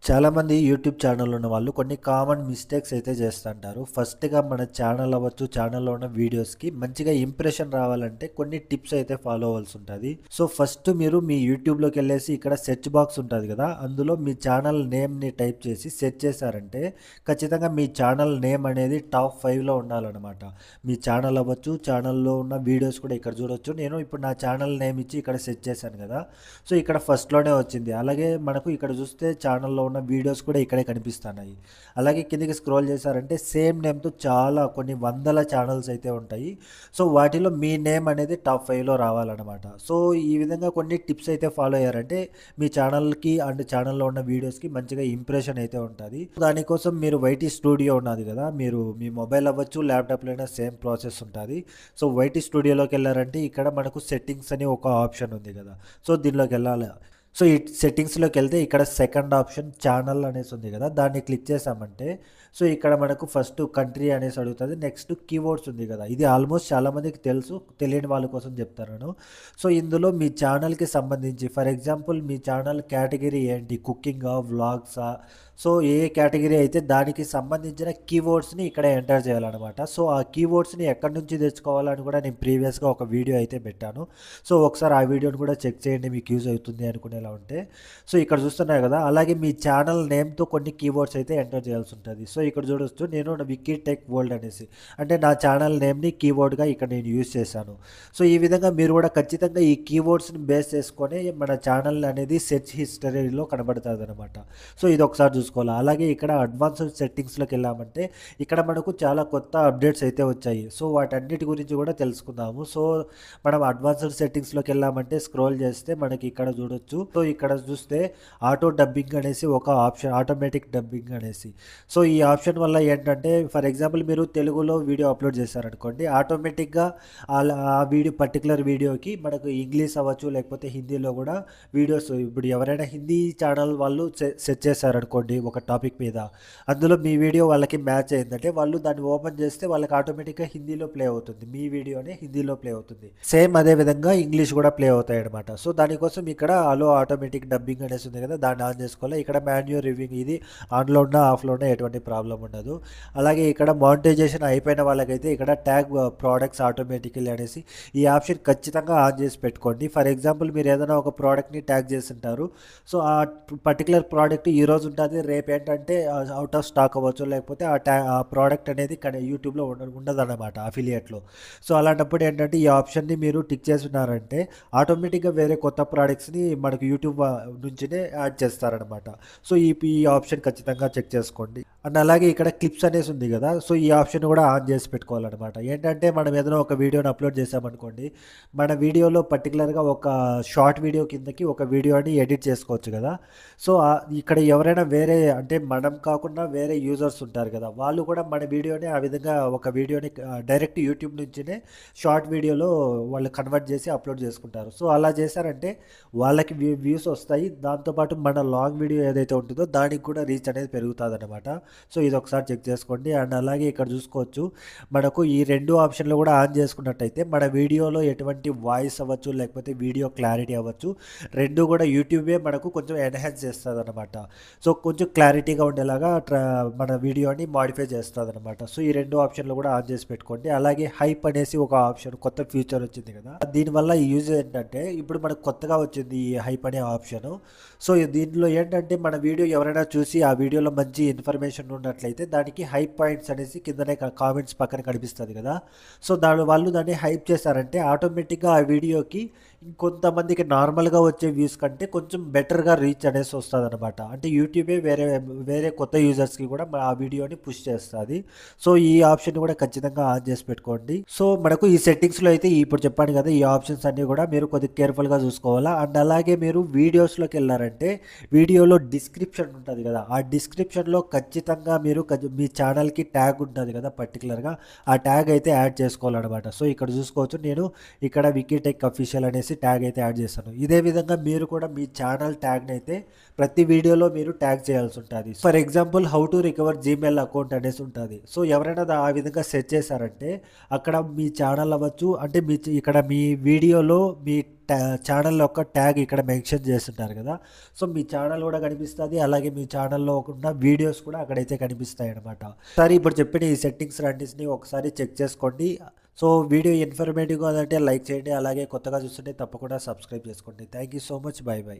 చాలామంది YouTube channel ఉన్న వాళ్ళు కొన్ని కామన్ మిస్టేక్స్ అయితే చేస్తుంటారు. ఫస్ట్‌గా మన ఛానల్ అవ్వచ్చు, ఛానల్‌లో ఉన్న వీడియోస్‌కి మంచిగా ఇంప్రెషన్ రావాలంటే కొన్ని టిప్స్ అయితే ఫాలో అవ్వాల్సి ఉంటది. సో, ఫస్ట్ మీరు మీ యూట్యూబ్‌లోకెళ్ళేసి ఇక్కడ సెర్చ్ బాక్స్ ఉంటది కదా! అందులో మీ ఛానల్ నేమ్‌ని టైప్ చేసి సెర్చ్ చేశారంటే ఖచ్చితంగా మీ ఛానల్ నేమ్ అనేది టాప్ 5లో ఉండాలనమాట. మీ ఛానల్ అవ్వచ్చు, ఛానల్‌లో ఉన్న వీడియోస్ కూడా ఇక్కడ చూడొచ్చు. నేను ఇప్పుడు నా ఛానల్ నేమ్ ఇచ్చి ఇక్కడ సెర్చ్ చేశాను కదా! సో, ఇక్కడ ఫస్ట్‌లోనే వచ్చింది. అలాగే మనకు ఇక్కడ చూస్తే ఛానల్‌లో ఉన్న వీడియోస్ కూడా ఇక్కడే కనిపిస్తున్నాయి. అలాగే కిందకి స్క్రోల్ చేశారంటే సేమ్ నేమ్‌తో చాలా కొన్ని వందల ఛానల్స్ అయితే ఉంటాయి. సో, వాటిలో మీ నేమ్ అనేది టాప్ 5లో రావాలనమాట. సో, ఈ విధంగా కొన్ని టిప్స్ అయితే ఫాలో అయ్యారంటే మీ ఛానల్‌కి అండ్ ఛానల్‌లో ఉన్న వీడియోస్‌కి మంచిగా ఇంప్రెషన్ అయితే ఉంటది. దానికోసం మీరు వైటీ స్టూడియో ఉన్నది కదా! మీరు మీ మొబైల్ అవ్వచ్చు, ల్యాప్‌టాప్‌లో అయినా సేమ్ ప్రాసెస్ ఉంటది. సో, వైటీ స్టూడియోలోకెళ్లారంటే ఇక్కడ మనకు సెట్టింగ్స్ అని ఒక ఆప్షన్ ఉంది కదా! సో, దీనిలోకెళ్ళాలి. సో, ఈ సెట్టింగ్స్‌లోకెళ్తే ఇక్కడ సెకండ్ ఆప్షన్ ఛానల్ అనేసి ఉంది కదా! దాన్ని క్లిక్ చేశామంటే సో, ఇక్కడ మనకు ఫస్ట్ కంట్రీ అనేసి అడుగుతది. నెక్స్ట్ కీవర్డ్స్ ఉంది కదా! ఇది ఆల్మోస్ట్ చాలామందికి తెలుసు. తెలియని వాళ్ళ కోసం చెప్తున్నాను. సో, ఇందులో మీ ఛానల్‌కి సంబంధించి for example me channel category ఏంటి? కుకింగా? వ్లాగ్సా? సో, ఏ కేటగిరీ అయితే దానికి సంబంధించిన కీవర్డ్స్‌ని ఇక్కడ ఎంటర్ చేయాలనమాట. సో, ఆ కీవర్డ్స్‌ని ఎక్కడి నుంచి తెచ్చుకోవాలని కూడా నేను ప్రీవియస్‌గా ఒక వీడియో అయితే పెట్టాను. సో, ఒకసారి ఆ వీడియోని కూడా చెక్ చేయండి మీకు యూజ్ అవుతుంది అనుకునేలా ఉంటే. సో, ఇక్కడ చూస్తున్నారు కదా! అలాగే మీ ఛానల్ నేమ్‌తో కొన్ని కీవర్డ్స్ అయితే ఎంటర్ చేయాల్సి ఉంటది. సో, ఇక్కడ చూడొచ్చు నేను వికీ టెక్ వరల్డ్ అనేసి అంటే నా ఛానల్ నేమ్‌ని కీవర్డ్‌గా ఇక్కడ నేను యూజ్ చేశాను. సో, ఈ విధంగా మీరు కూడా ఖచ్చితంగా ఈ కీవర్డ్స్‌ని బేస్ చేసుకొని మన ఛానల్ అనేది సెర్చ్ హిస్టరీలో కనబడతదనమాట. సో, ఇది ఒకసారి చూసుకోవాలి. అలాగే ఇక్కడ అడ్వాన్స్డ్ సెట్టింగ్స్‌లోకెళ్ళామంటే ఇక్కడ మనకు చాలా కొత్త అప్డేట్స్ అయితే వచ్చాయి. సో, వాటన్నిటి గురించి కూడా తెలుసుకుందాము. సో, మనం అడ్వాన్స్డ్ సెట్టింగ్స్‌లోకెళ్ళామంటే స్క్రోల్ చేస్తే మనకి ఇక్కడ చూడొచ్చు. సో, ఇక్కడ చూస్తే ఆటో డబ్బింగ్ అనేసి ఒక ఆప్షన్ ఆటోమేటిక్ డబ్బింగ్ అనేసి. సో, ఈ ఆప్షన్ వల్ల ఏంటంటే ఫర్ ఎగ్జాంపుల్ మీరు తెలుగులో వీడియో అప్లోడ్ చేశారనుకోండి ఆటోమేటిక్‌గా ఆ వీడియో పర్టిక్యులర్ వీడియోకి మనకు ఇంగ్లీష్ అవ్వచ్చు లేకపోతే హిందీలో కూడా వీడియోస్ ఇప్పుడు ఎవరైనా హిందీ ఛానల్ వాళ్ళు సెర్చ్ చేశారనుకోండి ఒక టాపిక్ మీద అందులో మీ వీడియో వాళ్ళకి మ్యాచ్ అయిందంటే వాళ్ళు దాన్ని ఓపెన్ చేస్తే వాళ్ళకి ఆటోమేటిక్గా హిందీలో ప్లే అవుతుంది. మీ వీడియోనే హిందీలో ప్లే అవుతుంది. సేమ్ అదే విధంగా ఇంగ్లీష్ కూడా ప్లే అవుతాయి అనమాట. సో, దానికోసం ఇక్కడ అలో ఆటోమేటిక్ డబ్బింగ్ అనేసి ఉంది కదా! దాన్ని ఆన్ చేసుకోవాలి. ఇక్కడ మాన్యువల్ రివ్యూయింగ్ ఇది ఆన్లో ఉన్నా ఆఫ్లో ఉన్నా ఎటువంటి ప్రాబ్లం ఉండదు. అలాగే ఇక్కడ మానిటైజేషన్ అయిపోయిన వాళ్ళకైతే ఇక్కడ ట్యాగ్ ప్రోడక్ట్స్ ఆటోమేటికల్లీ అనేసి ఈ ఆప్షన్ ఖచ్చితంగా ఆన్ చేసి పెట్టుకోండి. ఫర్ ఎగ్జాంపుల్ మీరు ఏదైనా ఒక ప్రోడక్ట్ని ట్యాగ్ చేస్తుంటారు. సో, ఆ పర్టికులర్ ప్రోడక్ట్ ఈరోజు ఉంటుంది రేపు ఏంటంటే అవుట్ ఆఫ్ స్టాక్ అవ్వచ్చు లేకపోతే ఆ ప్రోడక్ట్ అనేది యూట్యూబ్లో ఉండదన్నమాట అఫిలియేట్లో. సో, అలాంటప్పుడు ఏంటంటే ఈ ఆప్షన్ని మీరు టిక్ చేస్తున్నారంటే ఆటోమేటిక్గా వేరే కొత్త ప్రోడక్ట్స్ని మనకు యూట్యూబ్ నుంచినే యాడ్ చేస్తారనమాట. సో, ఈ ఆప్షన్ ఖచ్చితంగా చెక్ చేసుకోండి. అండ్ అలాగే ఇక్కడ క్లిప్స్ అనేసి ఉంది కదా! సో, ఈ ఆప్షన్ కూడా ఆన్ చేసి పెట్టుకోవాలన్నమాట. ఏంటంటే మనం ఏదైనా ఒక వీడియోని అప్లోడ్ చేసామనుకోండి మన వీడియోలో పర్టికులర్గా ఒక షార్ట్ వీడియో కిందకి ఒక వీడియోని ఎడిట్ చేసుకోవచ్చు కదా! సో, ఇక్కడ ఎవరైనా వేరే అంటే మనం కాకుండా వేరే యూజర్స్ ఉంటారు కదా! వాళ్ళు కూడా మన వీడియోని ఆ విధంగా ఒక వీడియోని డైరెక్ట్ యూట్యూబ్ నుంచినే షార్ట్ వీడియోలో వాళ్ళు కన్వర్ట్ చేసి అప్లోడ్ చేసుకుంటారు. సో, అలా చేశారంటే వాళ్ళకి వ్యూస్ వస్తాయి. దాంతోపాటు మన లాంగ్ వీడియో ఏదైతే ఉంటుందో దానికి కూడా రీచ్ అనేది పెరుగుతుందన్నమాట. సో, ఇది ఒకసారి చెక్ చేసుకోండి. అండ్ అలాగే ఇక్కడ చూసుకోవచ్చు మనకు ఈ 2 ఆప్షన్లు కూడా ఆన్ చేసుకున్నట్టయితే మన వీడియోలో ఎటువంటి వాయిస్ అవ్వచ్చు లేకపోతే వీడియో క్లారిటీ అవ్వచ్చు 2 కూడా యూట్యూబే మనకు కొంచెం ఎన్హాన్స్ చేస్తదనమాట. సో, కొంచెం క్లారిటీగా ఉండేలాగా మన వీడియోని మాడిఫై చేస్తదనమాట. సో, ఈ 2 ఆప్షన్లు కూడా ఆన్ చేసి పెట్టుకోండి. అలాగే హైప్ అనేసి ఒక ఆప్షన్ కొత్త ఫీచర్ వచ్చింది కదా! దీనివల్ల ఈ యూజ్ ఏంటంటే ఇప్పుడు మనకు కొత్తగా వచ్చింది ఈ హైప్ అనే ఆప్షను. సో, దీనిలో ఏంటంటే మన వీడియో ఎవరైనా చూసి ఆ వీడియోలో మంచి ఇన్ఫర్మేషన్ ఉన్నట్లయితే దానికి హైప్ పాయింట్స్ అనేసి కిందనే కామెంట్స్ పక్కన కనిపిస్తుంది కదా! సో, వాళ్ళు దాన్ని హైప్ చేశారంటే ఆటోమేటిక్గా ఆ వీడియోకి ఇంకొంతమందికి నార్మల్గా వచ్చే వ్యూస్ కంటే కొంచెం బెటర్గా రీచ్ అనేసి వస్తుందన్నమాట. అంటే యూట్యూబే వేరే వేరే కొత్త యూజర్స్కి కూడా ఆ వీడియోని పుష్ చేస్తుంది. సో, ఈ ఆప్షన్ కూడా ఖచ్చితంగా ఆన్ చేసి పెట్టుకోండి. సో, మనకు ఈ సెట్టింగ్స్లో అయితే ఇప్పుడు చెప్పాను కదా ఈ ఆప్షన్స్ అన్నీ కూడా మీరు కొద్దిగా కేర్ఫుల్గా చూసుకోవాలా. అండ్ అలాగే మీరు వీడియోస్లోకి వెళ్ళారంటే వీడియోలో డిస్క్రిప్షన్ ఉంటుంది కదా ఆ డిస్క్రిప్షన్లో ఖచ్చితంగా మీరు మీ ఛానల్కి ట్యాగ్ ఉంటుంది కదా పర్టికులర్గా ఆ ట్యాగ్ అయితే యాడ్ చేసుకోవాలన్నమాట. సో, ఇక్కడ చూసుకోవచ్చు నేను ఇక్కడ వికీటెక్ అఫీషియల్ అనేసి ట్యాగ్ అయితే యాడ్ చేశాను. ఇదే విధంగా మీరు కూడా మీ ఛానల్ ట్యాగ్ని అయితే ప్రతి వీడియోలో మీరు ట్యాగ్ చేయాల్సి ఉంటుంది. For example how to recover Gmail account అనేసి ఉంటుంది. సో, ఎవరైనా ఆ విధంగా సెట్ చేశారంటే అక్కడ మీ ఛానల్ అవ్వచ్చు అంటే ఇక్కడ మీ వీడియోలో మీ ఛానల్ యొక్క ట్యాగ్ ఇక్కడ మెన్షన్ చేస్తుంటారు కదా, సో మీ ఛానల్ కూడా కనిపిస్తుంది, అలాగే మీ ఛానల్లో ఉన్న వీడియోస్ కూడా అక్కడైతే కనిపిస్తాయి అనమాట. సరే ఇప్పుడు చెప్పిన ఈ సెట్టింగ్స్ అన్నిటిని ఒకసారి చెక్ చేసుకోండి. సో వీడియో ఇన్ఫర్మేటివ్గా ఉందంటే లైక్ చేయండి, అలాగే కొత్తగా చూస్తుంటే తప్పకుండా సబ్స్క్రైబ్ చేసుకోండి. Thank you so much. By by.